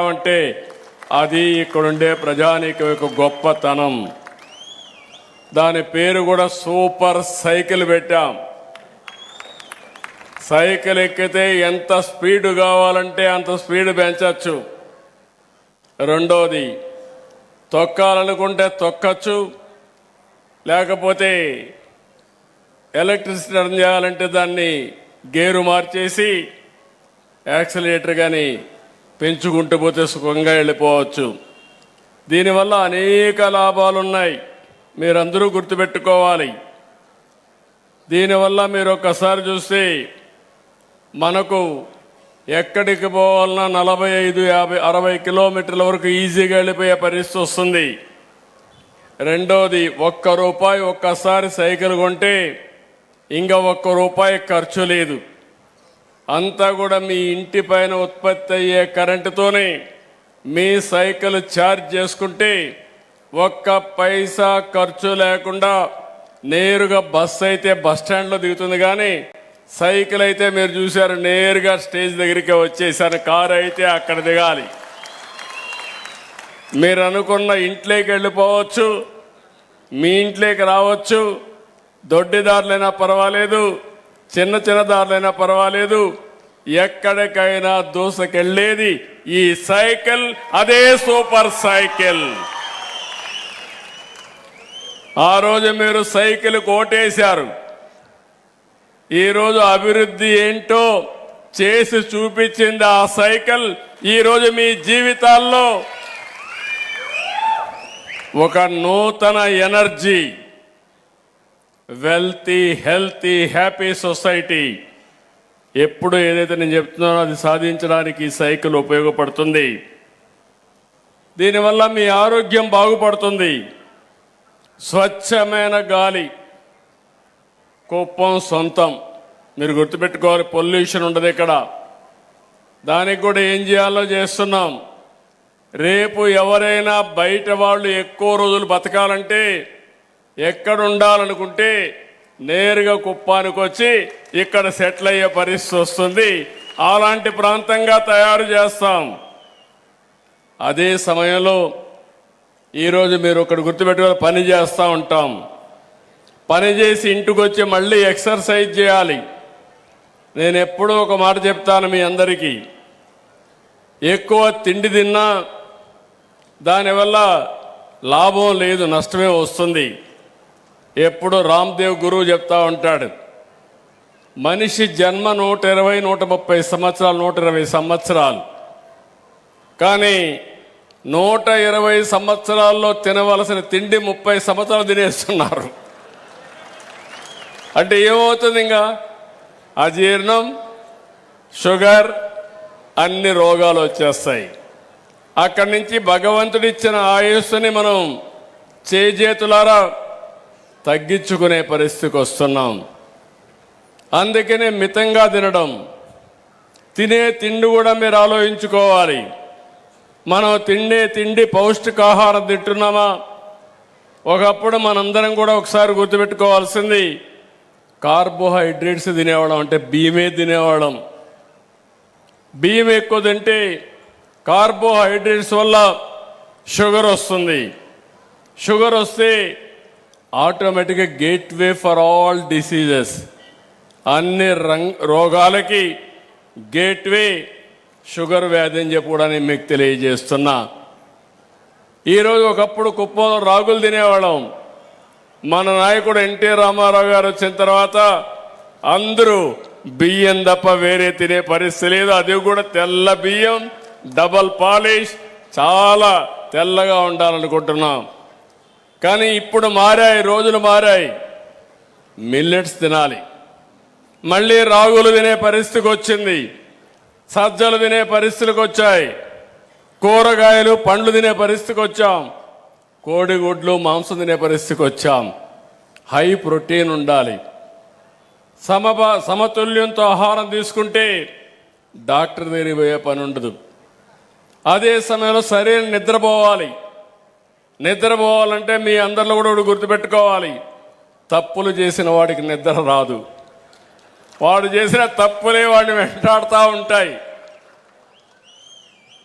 అంటే అది ఇక్కడుండే ప్రజానీకం యొక్క గొప్పతనం. దాని పేరు కూడా సూపర్ సైకిల్ పెట్టాం. సైకిల్ ఎక్కితే ఎంత స్పీడ్ కావాలంటే అంత స్పీడ్ పెంచవచ్చు. రెండోది, తొక్కాలనుకుంటే తొక్కచ్చు, లేకపోతే ఎలక్ట్రిసిటీ రన్ చేయాలంటే దాన్ని గేరు మార్చేసి యాక్సిలరేటర్ కానీ పెంచుకుంటూ పోతే సుఖంగా వెళ్ళిపోవచ్చు. దీనివల్ల అనేక లాభాలు ఉన్నాయి, మీరందరూ గుర్తుపెట్టుకోవాలి. దీనివల్ల మీరు ఒక్కసారి చూస్తే మనకు ఎక్కడికి పోవాలన్నా 45, 50, 60 కిలోమీటర్ల వరకు ఈజీగా వెళ్ళిపోయే పరిస్థితి వస్తుంది. రెండోది, ₹1 ఒక్కసారి సైకిల్ కొంటే ఇంకా ₹1 ఖర్చు లేదు. అంతా కూడా మీ ఇంటి పైన ఉత్పత్తి అయ్యే కరెంటుతోనే మీ సైకిల్ ఛార్జ్ చేసుకుంటే ₹1 ఖర్చు లేకుండా నేరుగా బస్సు అయితే బస్ స్టాండ్లో దిగుతుంది, కానీ సైకిల్ అయితే మీరు చూశారు నేరుగా స్టేజ్ దగ్గరికి వచ్చేసారు. కారు అయితే అక్కడ దిగాలి. మీరు అనుకున్న ఇంట్లోకి వెళ్ళిపోవచ్చు, మీ ఇంట్లోకి రావచ్చు. దొడ్డి దారులైనా పర్వాలేదు, చిన్న చిన్న దారులైనా పర్వాలేదు, ఎక్కడికైనా దూసుకెళ్ళేది ఈ సైకిల్. అదే సూపర్ సైకిల్. ఆ రోజు మీరు సైకిల్ కోటేశారు. ఈరోజు అభివృద్ధి ఏంటో చేసి చూపించింది ఆ సైకిల్. ఈరోజు మీ జీవితాల్లో ఒక నూతన energy, wealthy, healthy, happy society, ఎప్పుడు ఏదైతే నేను చెప్తున్నానో అది సాధించడానికి ఈ సైకిల్ ఉపయోగపడుతుంది. దీనివల్ల మీ ఆరోగ్యం బాగుపడుతుంది. స్వచ్ఛమైన గాలి కుప్పం సొంతం. మీరు గుర్తుపెట్టుకోవాలి, పొల్యూషన్ ఉండదు ఇక్కడ. దానికి కూడా ఏం చేయాలో చేస్తున్నాం. రేపు ఎవరైనా బయట వాళ్ళు ఎక్కువ రోజులు బతకాలంటే, ఎక్కడ ఉండాలనుకుంటే నేరుగా కుప్పానికి వచ్చి ఇక్కడ సెటిల్ అయ్యే పరిస్థితి వస్తుంది. అలాంటి ప్రాంతంగా తయారు చేస్తాం. అదే సమయంలో ఈరోజు మీరు ఒకటి గుర్తుపెట్టుకొని పని చేస్తూ ఉంటాం. పని చేసి ఇంటికి వచ్చి మళ్ళీ ఎక్సర్సైజ్ చేయాలి. నేను ఎప్పుడూ ఒక మాట చెప్తాను మీ అందరికీ, ఎక్కువ తిండి తిన్నా దానివల్ల లాభం లేదు, నష్టమే వస్తుంది. ఎప్పుడు రామ్దేవ్ గురువు చెప్తా ఉంటాడు, మనిషి జన్మ 120, 130 సంవత్సరాలు, 120 సంవత్సరాలు. కానీ 120 సంవత్సరాల్లో తినవలసిన తిండి 30 సంవత్సరాలు తినేస్తున్నారు. అంటే ఏమవుతుంది? ఇంకా అజీర్ణం, షుగర్, అన్ని రోగాలు వచ్చేస్తాయి. అక్కడి నుంచి భగవంతుడిచ్చిన ఆయుస్సుని మనం చేజేతులారా తగ్గించుకునే పరిస్థితికి వస్తున్నాం. అందుకనే మితంగా తినడం. తినే తిండి కూడా మీరు ఆలోచించుకోవాలి. మనం తిండి పౌష్టికాహారం తింటున్నామా? ఒకప్పుడు మనందరం కూడా ఒకసారి గుర్తుపెట్టుకోవాల్సింది, కార్బోహైడ్రేట్స్ తినేవాళ్ళం, అంటే బియ్యమే తినేవాళ్ళం. బియ్యం ఎక్కువ తింటే కార్బోహైడ్రేట్స్ వల్ల షుగర్ వస్తుంది. షుగర్ వస్తే ఆటోమేటిక్గా గేట్వే ఫర్ ఆల్ డిసీజెస్, అన్ని రోగాలకి గేట్వే షుగర్ వ్యాధి అని చెప్పుకోవడానికి మీకు తెలియజేస్తున్నా. ఈరోజు ఒకప్పుడు కుప్పంలో రాగులు తినేవాళ్ళం. మన నాయకుడు ఎన్టీ రామారావు గారు వచ్చిన తర్వాత అందరూ బియ్యం తప్ప వేరే తినే పరిస్థితి లేదు. అది కూడా తెల్ల బియ్యం, డబల్ పాలిష్, చాలా తెల్లగా ఉండాలనుకుంటున్నాం. కానీ ఇప్పుడు మారాయి, రోజులు మారాయి. మిల్లెట్స్ తినాలి, మళ్ళీ రాగులు తినే పరిస్థితికి వచ్చింది, సజ్జలు తినే పరిస్థితికి వచ్చాయి, కూరగాయలు పండ్లు తినే పరిస్థితికి వచ్చాం, కోడిగుడ్లు మాంసం తినే పరిస్థితికి వచ్చాం. హై ప్రోటీన్ ఉండాలి. సమతుల్యంతో ఆహారం తీసుకుంటే డాక్టర్ దగ్గరికి పోయే పని ఉండదు. అదే సమయంలో సరైన నిద్రపోవాలి. నిద్రపోవాలంటే మీ అందరిలో కూడా గుర్తుపెట్టుకోవాలి, తప్పులు చేసిన వాడికి నిద్ర రాదు. వాడు చేసిన తప్పులే వాడిని వెంటాడుతూ ఉంటాయి.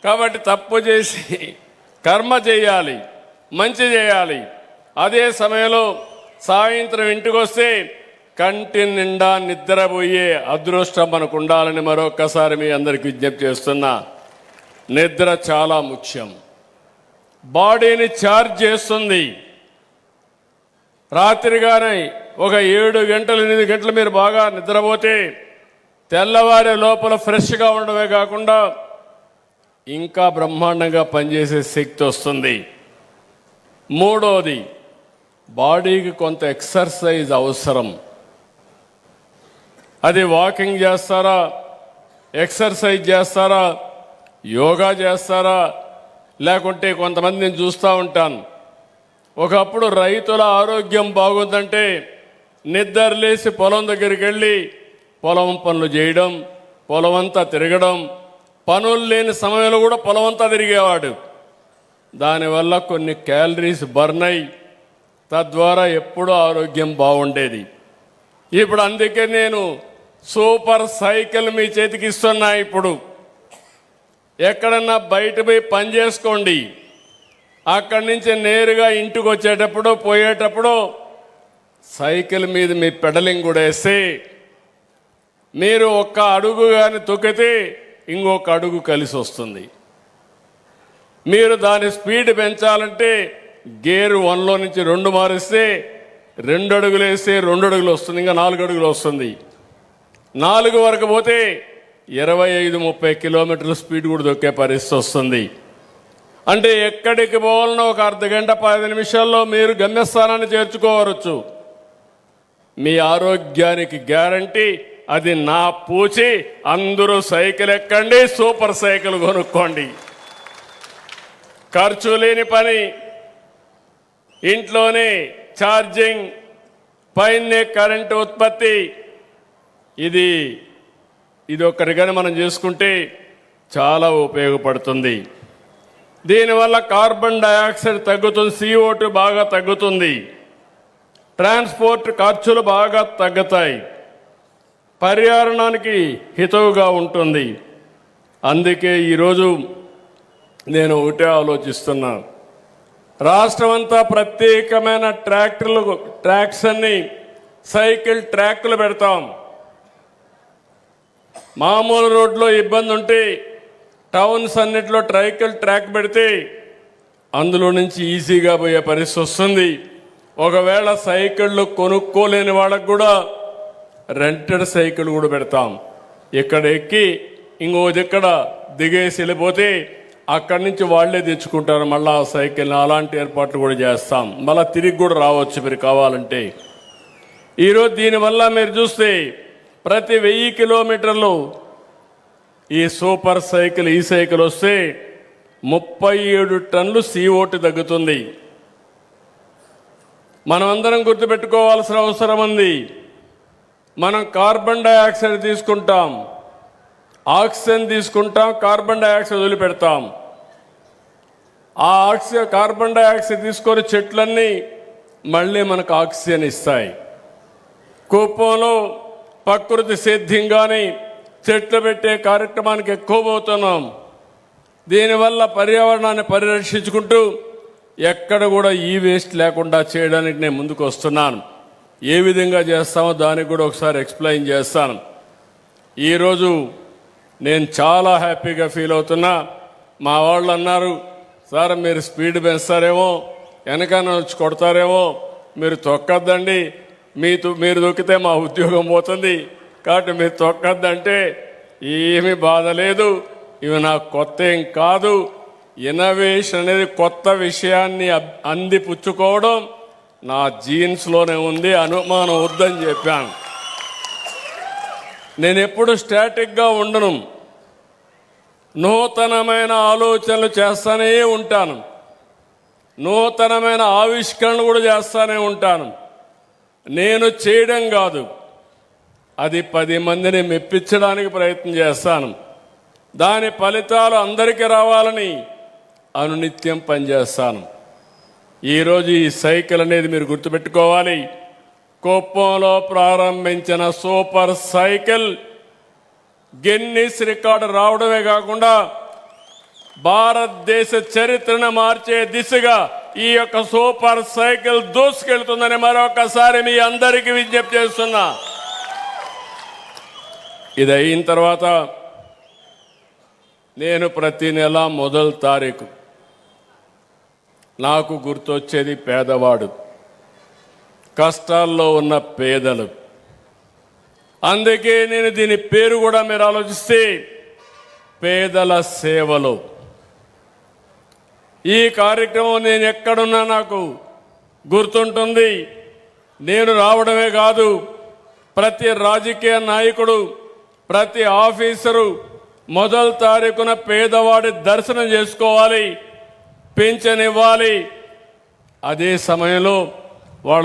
కాబట్టి తప్పు చేసి కర్మ చేయాలి, మంచి చేయాలి. అదే సమయంలో సాయంత్రం ఇంటికి వస్తే కంటి నిండా నిద్రపోయే అదృష్టం మనకు ఉండాలని మరొక్కసారి మీ అందరికి విజ్ఞప్తి చేస్తున్నా. నిద్ర చాలా ముఖ్యం. బాడీని ఛార్జ్ చేస్తుంది. రాత్రిగానే ఒక 7 గంటలు 8 గంటలు మీరు బాగా నిద్రపోతే తెల్లవారే లోపల ఫ్రెష్గా ఉండడమే కాకుండా ఇంకా బ్రహ్మాండంగా పనిచేసే శక్తి వస్తుంది. మూడోది, బాడీకి కొంత ఎక్సర్సైజ్ అవసరం. అది వాకింగ్ చేస్తారా, ఎక్సర్సైజ్ చేస్తారా, యోగా చేస్తారా, లేకుంటే కొంతమందిని చూస్తూ ఉంటాను. ఒకప్పుడు రైతుల ఆరోగ్యం బాగుందంటే నిద్రలేసి పొలం దగ్గరికి వెళ్ళి పొలం పనులు చేయడం, పొలం అంతా తిరగడం, పనులు లేని సమయంలో కూడా పొలం అంతా తిరిగేవాడు. దానివల్ల కొన్ని క్యాలరీస్ బర్న్ అయ్యి తద్వారా ఎప్పుడూ ఆరోగ్యం బాగుండేది. ఇప్పుడు అందుకే నేను సూపర్ సైకిల్ మీ చేతికి ఇస్తున్నా. ఇప్పుడు ఎక్కడన్నా బయట పోయి పని చేసుకోండి, అక్కడి నుంచి నేరుగా ఇంటికి వచ్చేటప్పుడు పోయేటప్పుడు సైకిల్ మీద మీ పెడలింగ్ కూడా వేస్తే మీరు ఒక్క అడుగు కానీ తొక్కితే ఇంకొక అడుగు కలిసి వస్తుంది. మీరు దాని స్పీడ్ పెంచాలంటే గేరు 1లో నుంచి 2 మారిస్తే 2 అడుగులు వేస్తే 2 అడుగులు వస్తుంది, ఇంకా 4 అడుగులు వస్తుంది. 4 వరకు పోతే 25-30 కిలోమీటర్ల స్పీడ్ కూడా దొక్కే పరిస్థితి వస్తుంది. అంటే ఎక్కడికి పోవాలన్నా ఒక అర్ధ గంట 10 నిమిషాల్లో మీరు గమ్యస్థానాన్ని చేర్చుకోవచ్చు. మీ ఆరోగ్యానికి గ్యారంటీ. అది నా పూచి. అందరూ సైకిల్ ఎక్కండి, సూపర్ సైకిల్ కొనుక్కోండి. ఖర్చు లేని పని, ఇంట్లోనే ఛార్జింగ్, పైనే కరెంటు ఉత్పత్తి. ఇది ఒక్కరిగానే మనం చేసుకుంటే చాలా ఉపయోగపడుతుంది. దీనివల్ల కార్బన్ డయాక్సైడ్ తగ్గుతుంది, CO2 బాగా తగ్గుతుంది, ట్రాన్స్పోర్ట్ ఖర్చులు బాగా తగ్గుతాయి, పర్యావరణానికి హితవుగా ఉంటుంది. అందుకే ఈరోజు నేను ఒకటే ఆలోచిస్తున్నా. రాష్ట్రమంతా ప్రత్యేకమైన ట్రాక్స్ అన్ని సైకిల్ ట్రాక్లు పెడతాం. మామూలు రోడ్లో ఇబ్బంది ఉంటే టౌన్స్ అన్నిట్లో ట్రాక్ పెడితే అందులో నుంచి ఈజీగా పోయే పరిస్థితి వస్తుంది. ఒకవేళ సైకిళ్ళు కొనుక్కోలేని వాళ్ళకు కూడా రెంటెడ్ సైకిల్ కూడా పెడతాం. ఇక్కడ ఎక్కి ఇక్కడ దిగేసి వెళ్ళిపోతే అక్కడి నుంచి వాళ్ళే తెచ్చుకుంటారు మళ్ళీ ఆ సైకిల్ని. అలాంటి ఏర్పాట్లు కూడా చేస్తాం. మళ్ళీ తిరిగి కూడా రావచ్చు మీరు కావాలంటే. ఈరోజు దీనివల్ల మీరు చూస్తే ప్రతి 1000 కిలోమీటర్లు ఈ సూపర్ సైకిల్, ఈ సైకిల్ వస్తే 37 టన్నులు CO2 తగ్గుతుంది. మనమందరం గుర్తుపెట్టుకోవాల్సిన అవసరం ఉంది. మనం కార్బన్ డయాక్సైడ్ తీసుకుంటాం, ఆక్సిజన్ తీసుకుంటాం, కార్బన్ డయాక్సైడ్ వదిలిపెడతాం. ఆ కార్బన్ డయాక్సైడ్ తీసుకొని చెట్లన్నీ మళ్ళీ మనకు ఆక్సిజన్ ఇస్తాయి. కుప్పంలో ప్రకృతి సేద్యంగాని చెట్లు పెట్టే కార్యక్రమానికి ఎక్కువ పోతున్నాం. దీనివల్ల పర్యావరణాన్ని పరిరక్షించుకుంటూ ఎక్కడ కూడా ఈ వేస్ట్ లేకుండా చేయడానికి నేను ముందుకు వస్తున్నాను. ఏ విధంగా చేస్తామో దానికి కూడా ఒకసారి ఎక్స్ప్లెయిన్ చేస్తాను. ఈరోజు నేను చాలా హ్యాపీగా ఫీల్ అవుతున్నా. మా వాళ్ళు అన్నారు, సార్ మీరు స్పీడ్ పెంచుతారేమో, వెనకాల వచ్చి కొడతారేమో, మీరు తొక్కద్దండి, మీరు దొక్కితే మా ఉద్యోగం పోతుంది, కాబట్టి మీరు తొక్కద్దంటే ఏమీ బాధ లేదు. ఇవి నాకు కొత్త ఏం కాదు. ఇన్నోవేషన్ అనేది కొత్త విషయాన్ని అందిపుచ్చుకోవడం నా జీన్స్లోనే ఉంది, అనుమానం వద్దని చెప్పాను. నేను ఎప్పుడు స్టాటిక్గా ఉండను, నూతనమైన ఆలోచనలు చేస్తూనే ఉంటాను, నూతనమైన ఆవిష్కరణలు కూడా చేస్తూనే ఉంటాను. నేను చేయడం కాదు, అది 10 మందిని మెప్పించడానికి ప్రయత్నం చేస్తాను. దాని ఫలితాలు అందరికీ రావాలని అనునిత్యం పనిచేస్తాను. ఈరోజు ఈ సైకిల్ అనేది మీరు గుర్తుపెట్టుకోవాలి. కుప్పంలో ప్రారంభించిన సూపర్ సైకిల్ గిన్నిస్ రికార్డు రావడమే కాకుండా భారతదేశ చరిత్రను మార్చే దిశగా ఈ యొక్క సూపర్ సైకిల్ దూసుకెళ్తుందని మరొకసారి మీ అందరికీ విజ్ఞప్తి చేస్తున్నా. ఇది అయిన తర్వాత నేను ప్రతి నెల మొదటి తారీఖు నాకు గుర్తొచ్చేది పేదవాడు, కష్టాల్లో ఉన్న పేదలు. అందుకే నేను దీని పేరు కూడా మీరు ఆలోచిస్తే పేదల సేవలు. ఈ కార్యక్రమం నేను ఎక్కడున్నా నాకు గుర్తుంటుంది. నేను రావడమే కాదు, ప్రతి రాజకీయ నాయకుడు, ప్రతి ఆఫీసరు మొదటి తారీఖున పేదవాడి దర్శనం చేసుకోవాలి, పింఛన్ ఇవ్వాలి. అదే సమయంలో వాళ్ళ